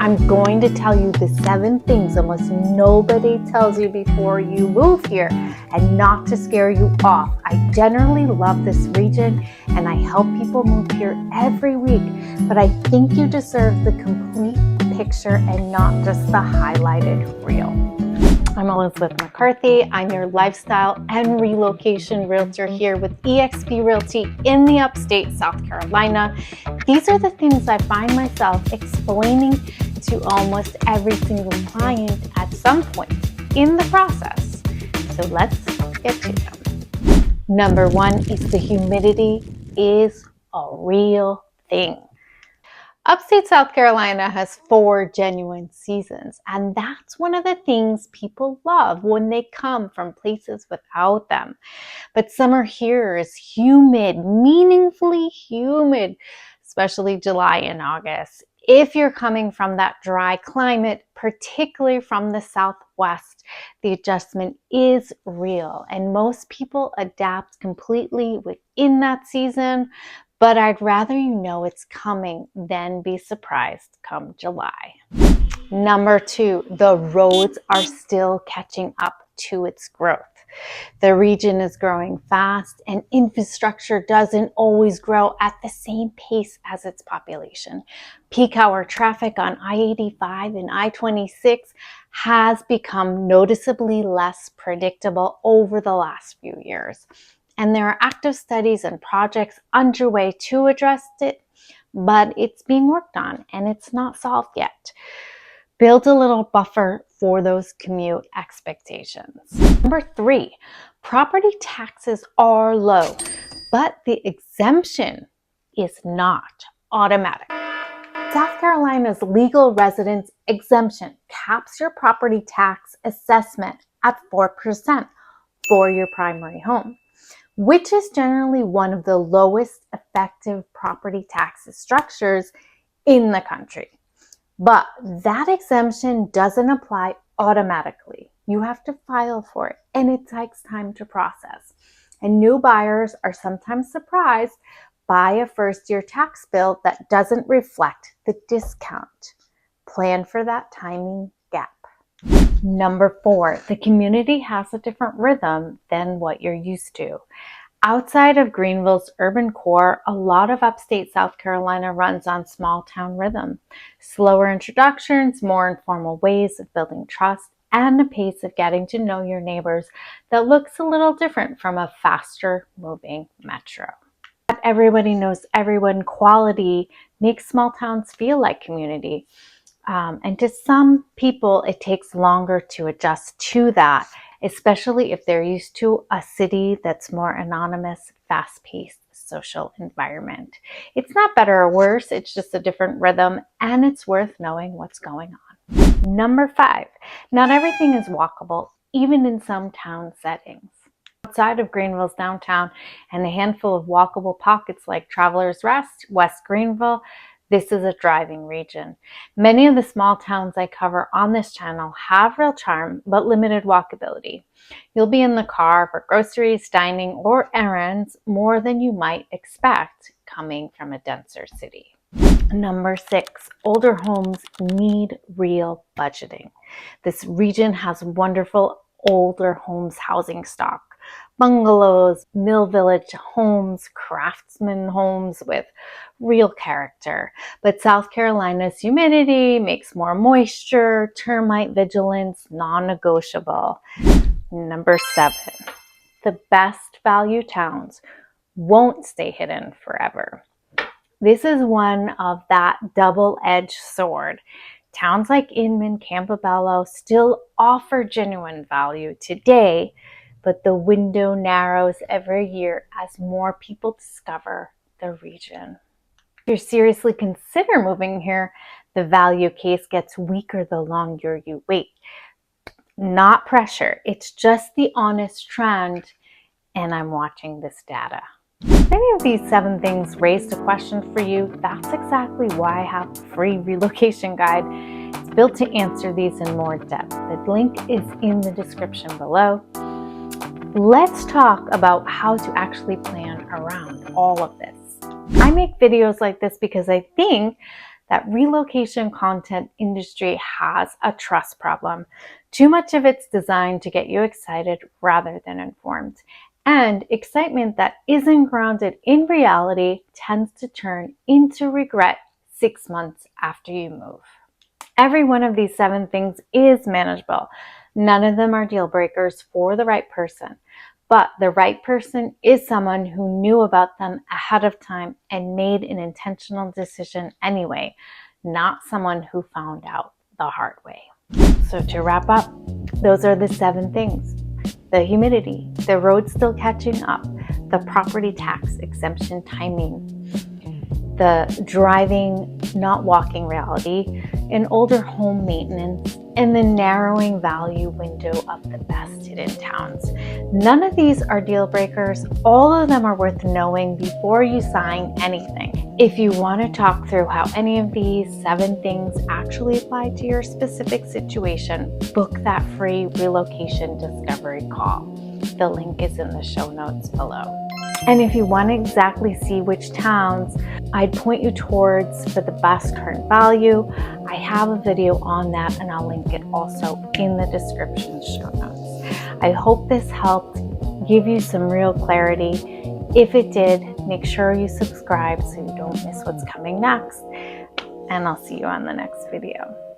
I'm going to tell you the 7 things almost nobody tells you before you move here, and not to scare you off. I generally love this region and I help people move here every week, but I think you deserve the complete picture and not just the highlighted reel. I'm Elizabeth McCarthy. I'm your lifestyle and relocation realtor here with eXp Realty in the Upstate South Carolina. These are the things I find myself explaining to almost every single client at some point in the process. So let's get to them. Number 1 is the humidity is a real thing. Upstate South Carolina has 4 genuine seasons, and that's one of the things people love when they come from places without them. But summer here is humid, meaningfully humid, especially July and August. If you're coming from that dry climate, particularly from the Southwest, the adjustment is real, and most people adapt completely within that season. But I'd rather you know it's coming than be surprised come July. Number 2, the roads are still catching up to its growth. The region is growing fast, and infrastructure doesn't always grow at the same pace as its population. Peak hour traffic on I-85 and I-26 has become noticeably less predictable over the last few years. And there are active studies and projects underway to address it, but it's being worked on and it's not solved yet. Build a little buffer for those commute expectations. Number 3, property taxes are low, but the exemption is not automatic. South Carolina's legal residence exemption caps your property tax assessment at 4% for your primary home, which is generally one of the lowest effective property tax structures in the country. But that exemption doesn't apply automatically. You have to file for it, and it takes time to process. And new buyers are sometimes surprised by a first-year tax bill that doesn't reflect the discount. Plan for that timing gap. Number 4, the community has a different rhythm than what you're used to. Outside of Greenville's urban core, a lot of upstate South Carolina runs on small town rhythm. Slower introductions, more informal ways of building trust, and a pace of getting to know your neighbors that looks a little different from a faster moving metro. Everybody knows everyone quality makes small towns feel like community. And to some people, it takes longer to adjust to that, especially if they're used to a city that's more anonymous, fast-paced social environment. It's not better or worse, it's just a different rhythm, and it's worth knowing what's going on. Number 5, not everything is walkable, even in some town settings. Outside of Greenville's downtown and a handful of walkable pockets like Travelers Rest, West Greenville, this is a driving region. Many of the small towns I cover on this channel have real charm, but limited walkability. You'll be in the car for groceries, dining, or errands more than you might expect coming from a denser city. Number 6, older homes need real budgeting. This region has wonderful older homes housing stock. Bungalows, mill village homes, craftsman homes with real character. But South Carolina's humidity makes more moisture, termite vigilance non-negotiable. Number 7, the best value towns won't stay hidden forever. This is one of that double-edged sword. Towns like Inman, Campobello still offer genuine value today, but the window narrows every year as more people discover the region. If you seriously consider moving here, the value case gets weaker the longer you wait. Not pressure, it's just the honest trend, and I'm watching this data. If any of these 7 things raised a question for you, that's exactly why I have a free relocation guide. It's built to answer these in more depth. The link is in the description below. Let's talk about how to actually plan around all of this. I make videos like this because I think that relocation content industry has a trust problem. Too much of it's designed to get you excited rather than informed. And excitement that isn't grounded in reality tends to turn into regret 6 months after you move. Every one of these 7 things is manageable. None of them are deal breakers for the right person. But the right person is someone who knew about them ahead of time and made an intentional decision anyway, not someone who found out the hard way. So to wrap up, those are the 7 things. The humidity, the road still catching up, the property tax exemption timing, the driving, not walking reality, an older home maintenance, and the narrowing value window of the best hidden towns. None of these are deal breakers. All of them are worth knowing before you sign anything. If you want to talk through how any of these 7 things actually apply to your specific situation, book that free relocation discovery call. The link is in the show notes below. And if you want to exactly see which towns I'd point you towards for the best current value, I have a video on that, and I'll link it also in the description show notes. I hope this helped give you some real clarity. If it did, make sure you subscribe so you don't miss what's coming next. And I'll see you on the next video.